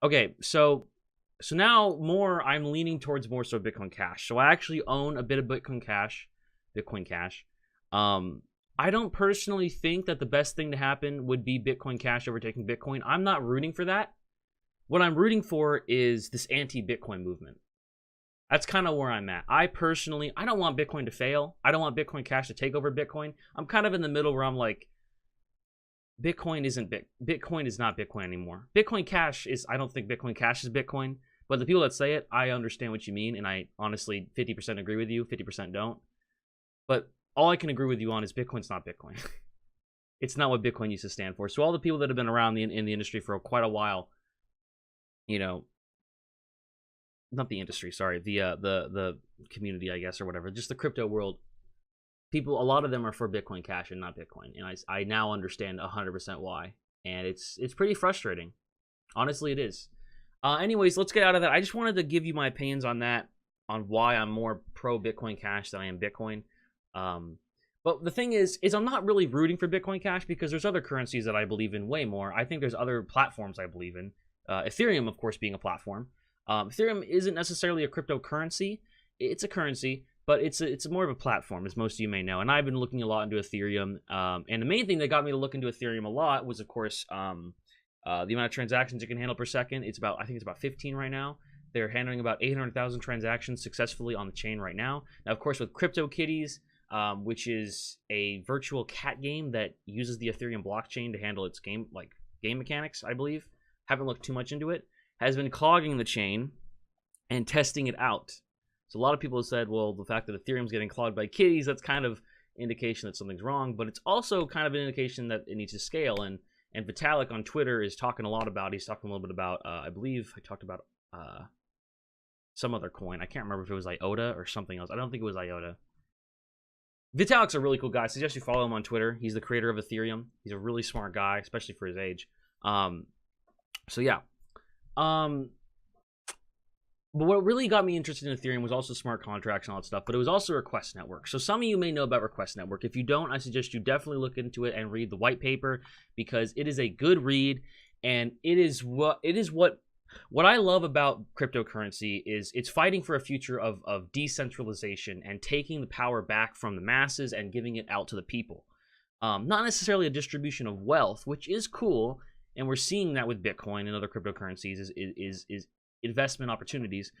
Okay, so now I'm leaning towards more so Bitcoin Cash. So I actually own a bit of Bitcoin Cash. I don't personally think that the best thing to happen would be Bitcoin Cash overtaking Bitcoin. I'm not rooting for that. What I'm rooting for is this anti-Bitcoin movement. That's kind of where I'm at. I don't want Bitcoin to fail. I don't want Bitcoin Cash to take over Bitcoin. I'm kind of in the middle where I'm like, Bitcoin is not Bitcoin anymore. Bitcoin Cash is, I don't think Bitcoin Cash is Bitcoin, but the people that say it, I understand what you mean, and I honestly 50% agree with you, 50% don't. But all I can agree with you on is Bitcoin's not Bitcoin. It's not what Bitcoin used to stand for. So all the people that have been around in the industry for quite a while, you know, not the industry, sorry, the community, I guess, or whatever, just the crypto world, people, a lot of them are for Bitcoin Cash and not Bitcoin, and I now understand 100% why, and it's pretty frustrating. Honestly, it is. Anyways, let's get out of that. I just wanted to give you my opinions on that, on why I'm more pro Bitcoin Cash than I am Bitcoin. But the thing is I'm not really rooting for Bitcoin Cash because there's other currencies that I believe in way more. I think there's other platforms I believe in. Ethereum, of course, being a platform. Ethereum isn't necessarily a cryptocurrency. It's a currency, but it's more of a platform, as most of you may know. And I've been looking a lot into Ethereum. And the main thing that got me to look into Ethereum a lot was, of course, the amount of transactions it can handle per second. I think it's about 15 right now. They're handling about 800,000 transactions successfully on the chain right now. Now, of course, with CryptoKitties, which is a virtual cat game that uses the Ethereum blockchain to handle its game mechanics, I believe. Haven't looked too much into it. Has been clogging the chain and testing it out. So a lot of people have said, well, the fact that Ethereum's getting clogged by kitties, that's kind of indication that something's wrong, but it's also kind of an indication that it needs to scale. And Vitalik on Twitter is talking a lot about, he's talking a little bit about, I believe I talked about some other coin. I can't remember if it was Iota or something else. I don't think it was Iota. Vitalik's a really cool guy. I suggest you follow him on Twitter. He's the creator of Ethereum. He's a really smart guy, especially for his age. So yeah. But what really got me interested in Ethereum was also smart contracts and all that stuff, but it was also Request Network. So some of you may know about Request Network. If you don't, I suggest you definitely look into it and read the white paper, because it is a good read, and it is what I love about cryptocurrency is it's fighting for a future of decentralization and taking the power back from the masses and giving it out to the people. Not necessarily a distribution of wealth, which is cool, and we're seeing that with Bitcoin and other cryptocurrencies is investment opportunities,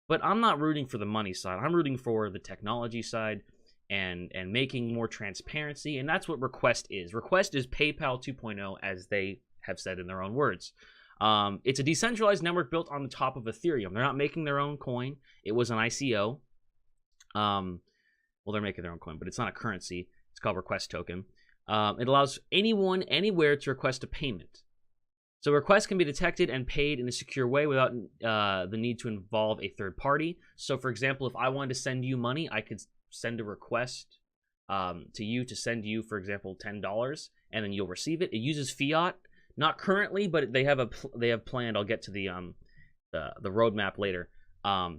but I'm not rooting for the money side. I'm rooting for the technology side and making more transparency, and that's what Request is. Request is PayPal 2.0, as they have said in their own words. It's a decentralized network built on the top of Ethereum. They're not making their own coin. It was an ICO. Well, they're making their own coin, but it's not a currency. It's called Request Token. It allows anyone, anywhere to request a payment. So requests can be detected and paid in a secure way without the need to involve a third party. So, for example, if I wanted to send you money, I could send a request to you to send you, for example, $10, and then you'll receive it. It uses fiat, not currently, but they have planned. I'll get to the roadmap later.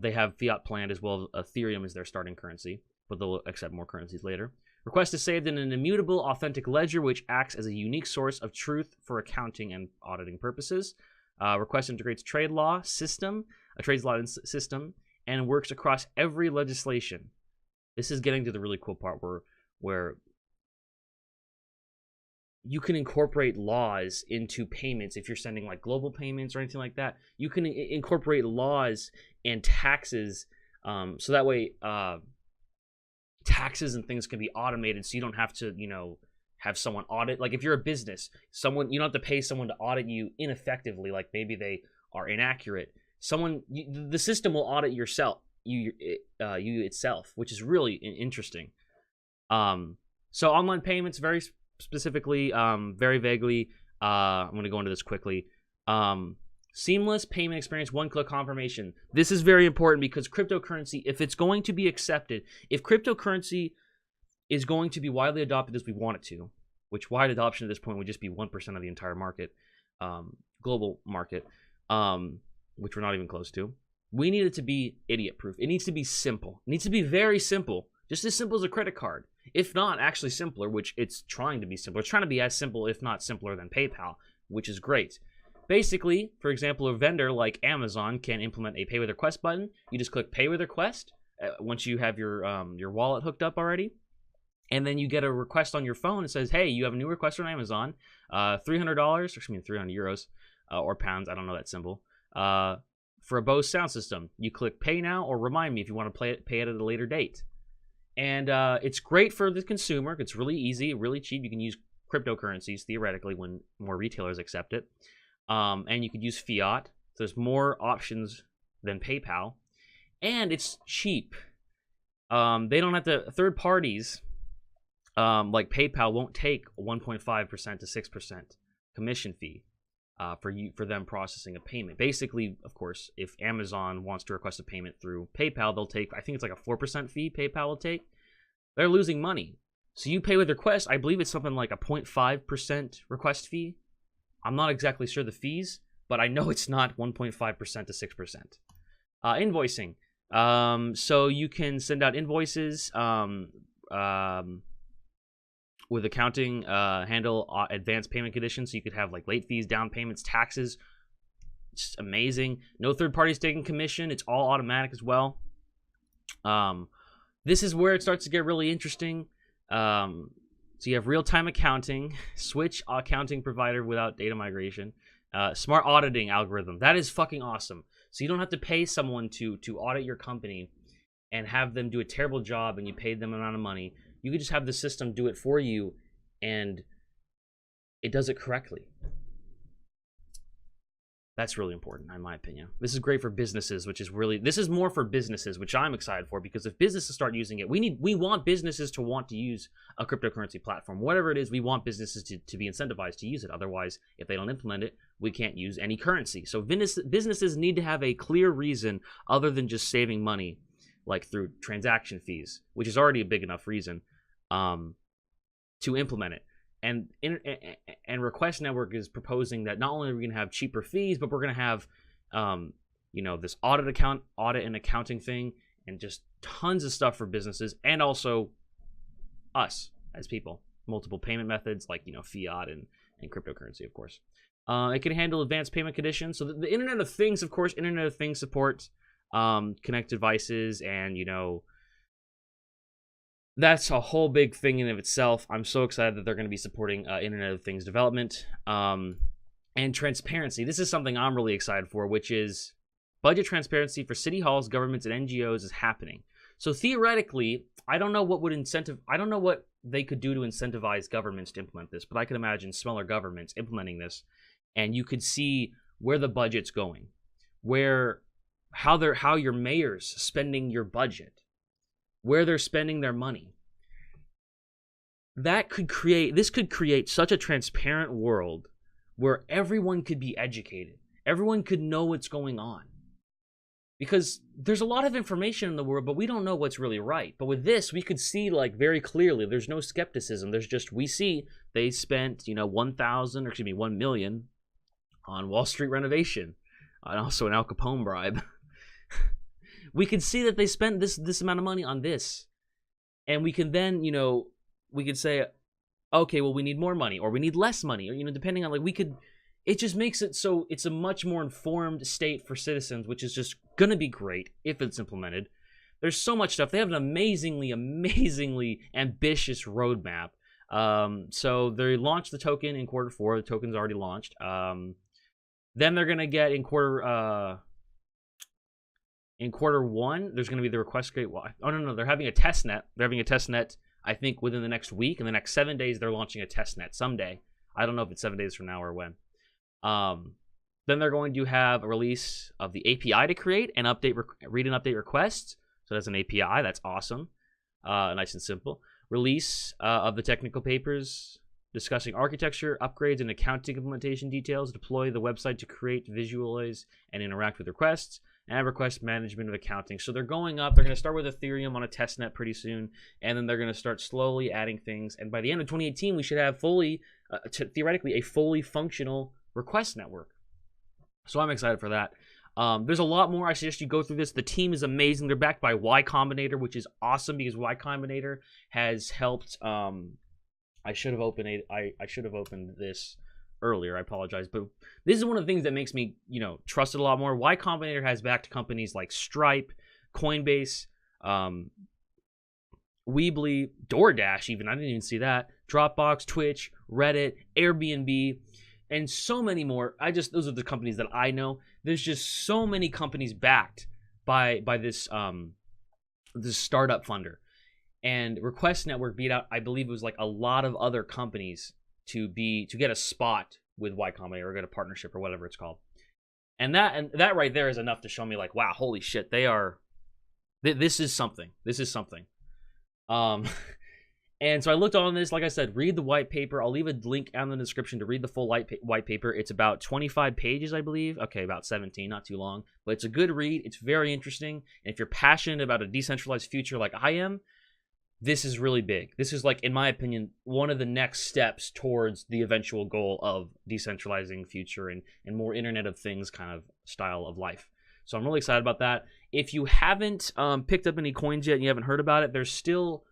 They have fiat planned as well as Ethereum as their starting currency, but they'll accept more currencies later. Request is saved in an immutable, authentic ledger, which acts as a unique source of truth for accounting and auditing purposes. Request integrates a trades law system, and works across every legislation. This is getting to the really cool part where you can incorporate laws into payments. If you're sending like global payments or anything like that, you can incorporate laws and taxes, so that way taxes and things can be automated, so you don't have to, have someone audit. Like if you're a business, you don't have to pay someone to audit you ineffectively, like maybe they are inaccurate. The system will audit you itself, which is really interesting. So online payments, very specifically, very vaguely, I'm going to go into this quickly. Seamless payment experience, one-click confirmation. This is very important because cryptocurrency, if it's going to be accepted, if cryptocurrency is going to be widely adopted as we want it to, which wide adoption at this point would just be 1% of the entire market, global market, which we're not even close to, we need it to be idiot-proof. It needs to be simple. It needs to be very simple, just as simple as a credit card. If not actually simpler, which it's trying to be simpler. It's trying to be as simple, if not simpler, than PayPal, which is great. basically, for example, a vendor like Amazon can implement a pay with request button. You just click pay with request once you have your wallet hooked up already. And then you get a request on your phone that says, hey, you have a new request from Amazon, $300, excuse me, 300 euros or pounds, I don't know that symbol, for a Bose sound system. You click pay now or remind me if you want to pay it at a later date. And it's great for the consumer. It's really easy, really cheap. You can use cryptocurrencies, theoretically, when more retailers accept it. And you could use fiat. So there's more options than PayPal. And it's cheap. They don't have to, third parties, like PayPal won't take 1.5% to 6% commission fee for them processing a payment. Basically, of course, if Amazon wants to request a payment through PayPal, they'll take, I think it's like a 4% fee PayPal will take. They're losing money. So you pay with request, I believe it's something like a 0.5% request fee. I'm not exactly sure the fees, but I know it's not 1.5% to 6%. Invoicing. So you can send out invoices with accounting, handle advanced payment conditions. So you could have like late fees, down payments, taxes. It's amazing. No third parties taking commission. It's all automatic as well. This is where it starts to get really interesting. So you have real-time accounting, switch accounting provider without data migration, smart auditing algorithm. That is fucking awesome. So you don't have to pay someone to audit your company and have them do a terrible job and you pay them an amount of money. You could just have the system do it for you and it does it correctly. That's really important, in my opinion. This is great for businesses, which is really, this is more for businesses, which I'm excited for, because if businesses start using it, we want businesses to want to use a cryptocurrency platform. Whatever it is, we want businesses to be incentivized to use it. Otherwise, if they don't implement it, we can't use any currency. So businesses need to have a clear reason other than just saving money, like through transaction fees, which is already a big enough reason, to implement it. And Request Network is proposing that not only are we going to have cheaper fees, but we're going to have, you know, this audit and accounting thing, and just tons of stuff for businesses, and also us as people. Multiple payment methods like, you know, fiat and cryptocurrency, of course. It can handle advanced payment conditions. So the Internet of Things, of course, Internet of Things supports connect devices, and, you know, that's a whole big thing in and of itself. I'm so excited that they're going to be supporting Internet of Things development. And transparency. This is something I'm really excited for, which is budget transparency for city halls, governments, and NGOs is happening. So theoretically, I don't know what they could do to incentivize governments to implement this, but I can imagine smaller governments implementing this, and you could see where the budget's going, how your mayor's spending your budget, where they're spending their money. This could create such a transparent world where everyone could be educated. Everyone could know what's going on. Because there's a lot of information in the world, but we don't know what's really right. But with this, we could see, like, very clearly, there's no skepticism. There's just, we see they spent, you know, 1 million on Wall Street renovation, and also an Al Capone bribe. We could see that they spent this amount of money on this. And we can then, you know, we could say, okay, well, we need more money, or we need less money, or, you know, depending on, like, it just makes it so it's a much more informed state for citizens, which is just going to be great if it's implemented. There's so much stuff. They have an amazingly ambitious roadmap. So they launched the token in Q4. The token's already launched. Then they're going to get in Q1, there's going to be the request gate. Oh, no, they're having a test net. They're having a test net, I think, within the next week. In the next 7 days, they're launching a test net someday. I don't know if it's 7 days from now or when. Then they're going to have a release of the API to create and read and update requests. So that's an API. That's awesome. Nice and simple. Release of the technical papers discussing architecture, upgrades, and accounting implementation details. Deploy the website to create, visualize, and interact with requests. And request management of accounting. So they're going up. They're going to start with Ethereum on a testnet pretty soon, and then they're going to start slowly adding things. And by the end of 2018, we should have theoretically, a fully functional request network. So I'm excited for that. There's a lot more. I suggest you go through this. The team is amazing. They're backed by Y Combinator, which is awesome because Y Combinator has helped. I should have opened this earlier. I apologize, but this is one of the things that makes me, you know, trust it a lot more. Y Combinator has backed companies like Stripe, Coinbase, Weebly, DoorDash even. I didn't even see that. Dropbox, Twitch, Reddit, Airbnb, and so many more. Those are the companies that I know. There's just so many companies backed by this this startup funder. And Request Network beat out, I believe it was like a lot of other companies to get a spot with Y Combinator or get a partnership or whatever it's called. And that right there is enough to show me like, wow, holy shit, this is something. This is something. And so I looked on this, like I said, read the white paper. I'll leave a link down in the description to read the full white paper. It's about 25 pages, I believe. Okay, about 17, not too long. But it's a good read. It's very interesting. And if you're passionate about a decentralized future like I am, this is really big. This is, like, in my opinion, one of the next steps towards the eventual goal of decentralizing future and more Internet of Things kind of style of life. So I'm really excited about that. If you haven't picked up any coins yet and you haven't heard about it, there's still...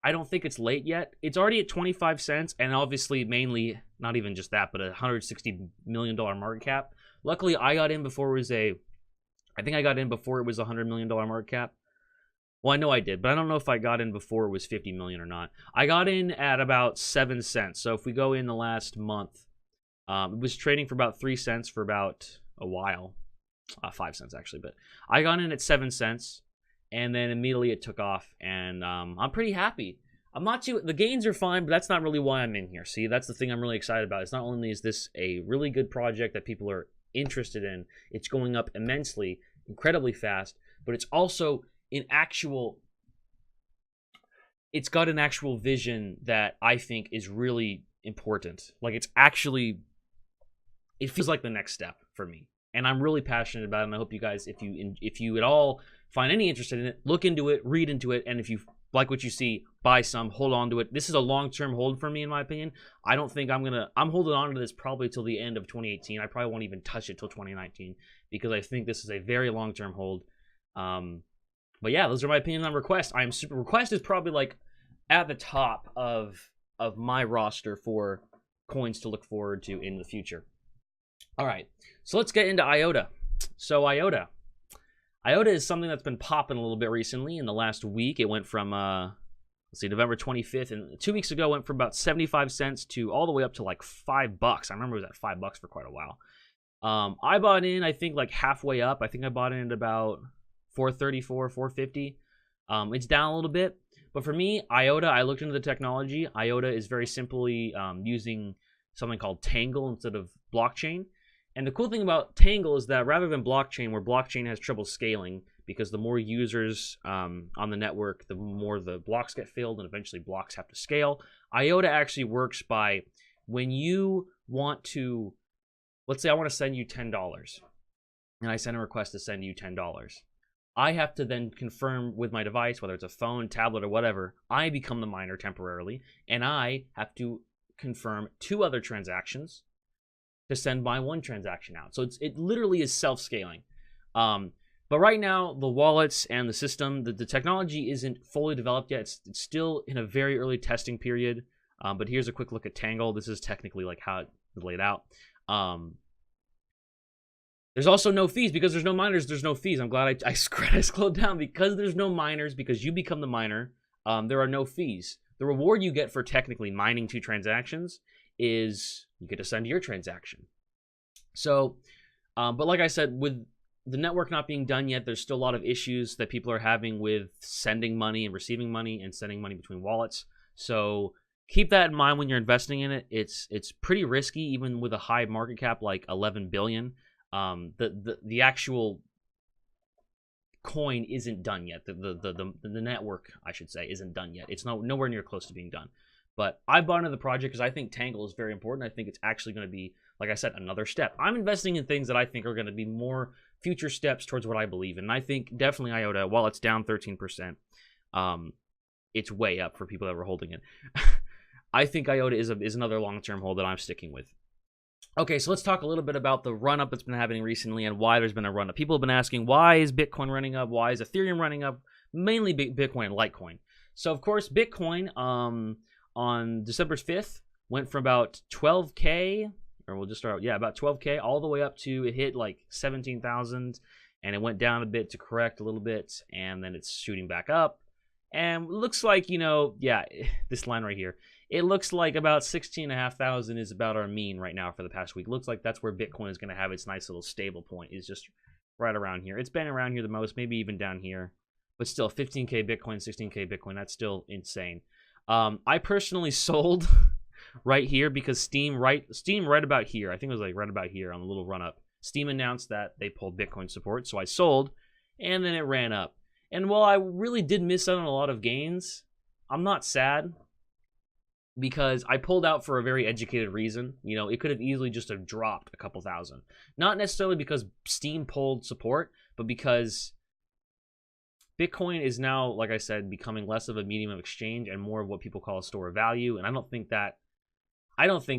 I don't think it's late yet. It's already at 25 cents, and obviously mainly, not even just that, but a $160 million market cap. Luckily, I got in before it was I think I got in before it was a $100 million market cap. Well, I know I did, but I don't know if I got in before it was 50 million or not. I got in at about 7 cents. So if we go in the last month, it was trading for about 3 cents for about a while. 5 cents actually, but I got in at 7 cents. And then immediately it took off, and I'm pretty happy. The gains are fine, but that's not really why I'm in here. See, that's the thing I'm really excited about. It's not only is this a really good project that people are interested in, it's going up immensely, incredibly fast, but it's also it's got an actual vision that I think is really important. Like, it feels like the next step for me. And I'm really passionate about it, and I hope you guys, if you at all find any interest in it, look into it, read into it, and if you like what you see, buy some, hold on to it. This is a long-term hold for me, in my opinion. I don't think I'm holding on to this probably till the end of 2018. I probably won't even touch it till 2019 because I think this is a very long-term hold. But yeah, those are my opinions on Request. Request is probably like at the top of my roster for coins to look forward to in the future. All right, so let's get into Iota. So Iota is something that's been popping a little bit recently. In the last week, it went from November 25th, and 2 weeks ago, it went from about 75 cents to all the way up to like $5. I remember it was at $5 for quite a while. I bought in, I think, like halfway up. I think I bought in at about 434, 450. It's down a little bit, but for me, Iota, I looked into the technology. Iota is very simply using something called Tangle instead of blockchain. And the cool thing about Tangle is that rather than blockchain, where blockchain has trouble scaling because the more users on the network, the more the blocks get filled and eventually blocks have to scale. Iota actually works by when you want to, let's say I want to send you $10 and I send a request to send you $10. I have to then confirm with my device, whether it's a phone, tablet, or whatever. I become the miner temporarily, and I have to confirm 2 other transactions to send my 1 transaction out. So it literally is self-scaling. But right now, the wallets and the system, the technology isn't fully developed yet. It's still in a very early testing period. But here's a quick look at Tangle. This is technically like how it's laid out. There's also no fees because there's no miners. There's no fees. I'm glad I scrolled down because there's no miners, because you become the miner. There are no fees. The reward you get for technically mining 2 transactions is you get to send your transaction. So, but like I said, with the network not being done yet, there's still a lot of issues that people are having with sending money and receiving money and sending money between wallets. So keep that in mind when you're investing in it. It's pretty risky, even with a high market cap like 11 billion. The actual coin isn't done yet. The network, I should say, isn't done yet. It's nowhere near close to being done. But I bought into the project because I think Tangle is very important. I think it's actually going to be, like I said, another step. I'm investing in things that I think are going to be more future steps towards what I believe in. And I think definitely Iota, while it's down 13%, it's way up for people that were holding it. I think Iota is another long-term hold that I'm sticking with. Okay, so let's talk a little bit about the run-up that's been happening recently and why there's been a run-up. People have been asking, why is Bitcoin running up? Why is Ethereum running up? Mainly Bitcoin and Litecoin. So, of course, Bitcoin, on December 5th, went from about 12K, or we'll just start, yeah, about 12K, all the way up to, it hit like 17,000, and it went down a bit to correct a little bit, and then it's shooting back up. And it looks like, you know, yeah, this line right here, it looks like about 16,500 is about our mean right now for the past week. Looks like that's where Bitcoin is going to have its nice little stable point, is just right around here. It's been around here the most, maybe even down here. But still, 15K Bitcoin, 16K Bitcoin, that's still insane. I personally sold right here because Steam right about here, I think it was like right about here on the little run up, Steam announced that they pulled Bitcoin support, so I sold, and then it ran up. And while I really did miss out on a lot of gains, I'm not sad because I pulled out for a very educated reason. You know, it could have easily just have dropped a couple thousand. Not necessarily because Steam pulled support, but because Bitcoin is now, like I said, becoming less of a medium of exchange and more of what people call a store of value. And I don't think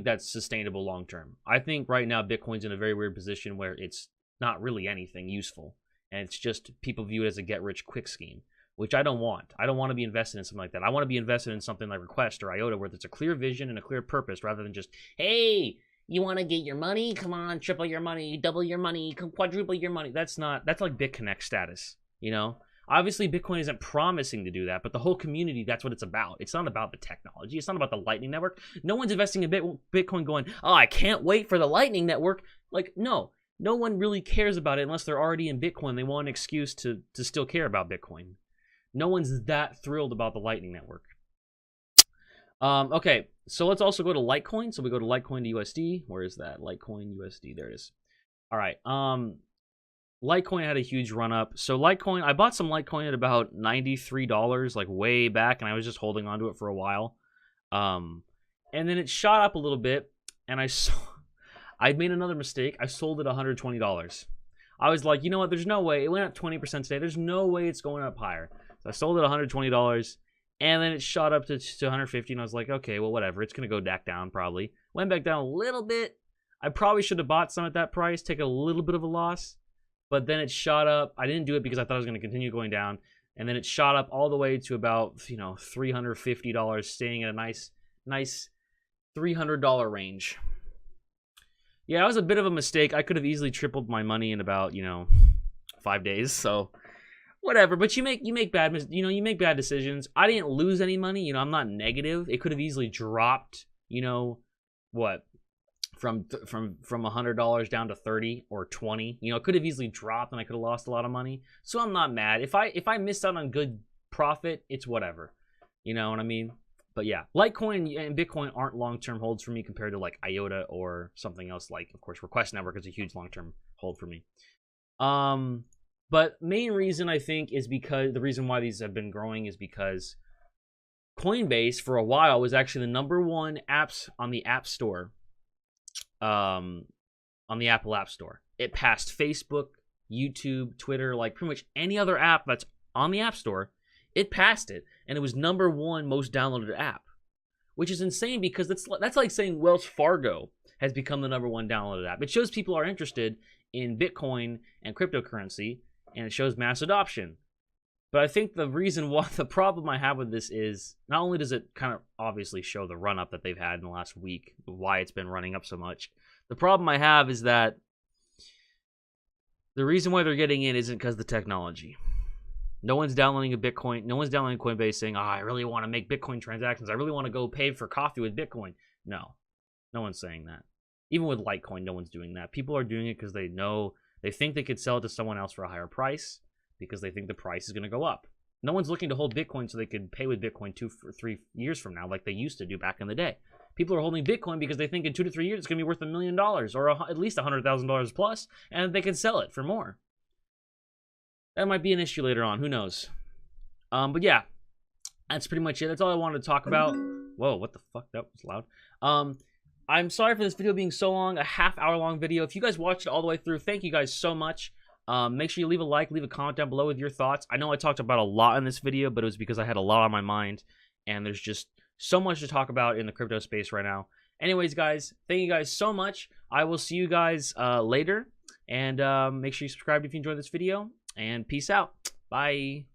that's sustainable long term. I think right now Bitcoin's in a very weird position where it's not really anything useful. And it's just people view it as a get-rich-quick scheme, which I don't want. I don't want to be invested in something like that. I want to be invested in something like Request or Iota where there's a clear vision and a clear purpose rather than just, hey, you want to get your money? Come on, triple your money, double your money, quadruple your money. That's like BitConnect status, you know? Obviously, Bitcoin isn't promising to do that, but the whole community, that's what it's about. It's not about the technology. It's not about the Lightning Network. No one's investing in Bitcoin going, oh, I can't wait for the Lightning Network. Like, no one really cares about it unless they're already in Bitcoin. They want an excuse to still care about Bitcoin. No one's that thrilled about the Lightning Network. Okay, so let's also go to Litecoin. So we go to Litecoin to USD. Where is that? Litecoin USD. There it is. All right. Litecoin had a huge run up. So Litecoin, I bought some Litecoin at about $93, like way back, and I was just holding on to it for a while. And then it shot up a little bit, and I made another mistake. I sold it $120. I was like, you know what? There's no way. It went up 20% today. There's no way it's going up higher. So I sold it $120, and then it shot up to $150, and I was like, okay, well, whatever. It's going to go back down probably. Went back down a little bit. I probably should have bought some at that price, take a little bit of a loss. But then it shot up. I didn't do it because I thought it was going to continue going down. And then it shot up all the way to about, you know, $350, staying at a nice $300 range. Yeah, it was a bit of a mistake. I could have easily tripled my money in about, you know, 5 days. So whatever. But you make bad decisions. I didn't lose any money. You know, I'm not negative. It could have easily dropped, you know, what? From $100 down to 30 or 20, you know, it could have easily dropped and I could have lost a lot of money. So I'm not mad. If I missed out on good profit, it's whatever, you know what I mean? But yeah, Litecoin and Bitcoin aren't long-term holds for me compared to like Iota or something else. Like, of course, Request Network is a huge long-term hold for me. But main reason I think is because the reason why these have been growing is because Coinbase for a while was actually the #1 apps on the App Store. On the Apple App Store. It passed Facebook, YouTube, Twitter, like pretty much any other app that's on the App Store. It passed it, and it was #1 most downloaded app, which is insane because that's like saying Wells Fargo has become the #1 downloaded app. It shows people are interested in Bitcoin and cryptocurrency, and it shows mass adoption. But I think the reason why the problem I have with this is not only does it kind of obviously show the run up that they've had in the last week, why it's been running up so much. The problem I have is that the reason why they're getting in isn't because of the technology. No one's downloading a Bitcoin. No one's downloading Coinbase saying, oh, I really want to make Bitcoin transactions. I really want to go pay for coffee with Bitcoin. No one's saying that. Even with Litecoin, no one's doing that. People are doing it because they think they could sell it to someone else for a higher price, because they think the price is going to go up. No one's looking to hold Bitcoin so they could pay with Bitcoin 2 or 3 years from now like they used to do back in the day. People are holding Bitcoin because they think in 2 to 3 years it's going to be worth $1 million or at least $100,000 plus, and they can sell it for more. That might be an issue later on. Who knows? But yeah, that's pretty much it. That's all I wanted to talk about. Whoa, what the fuck? That was loud. I'm sorry for this video being so long, a half-hour long video. If you guys watched it all the way through, thank you guys so much. Make sure you leave a like, leave a comment down below with your thoughts. I know I talked about a lot in this video, but it was because I had a lot on my mind, and there's just so much to talk about in the crypto space right now. Anyways, guys, thank you guys so much. I will see you guys later, and make sure you subscribe if you enjoyed this video, and peace out. Bye.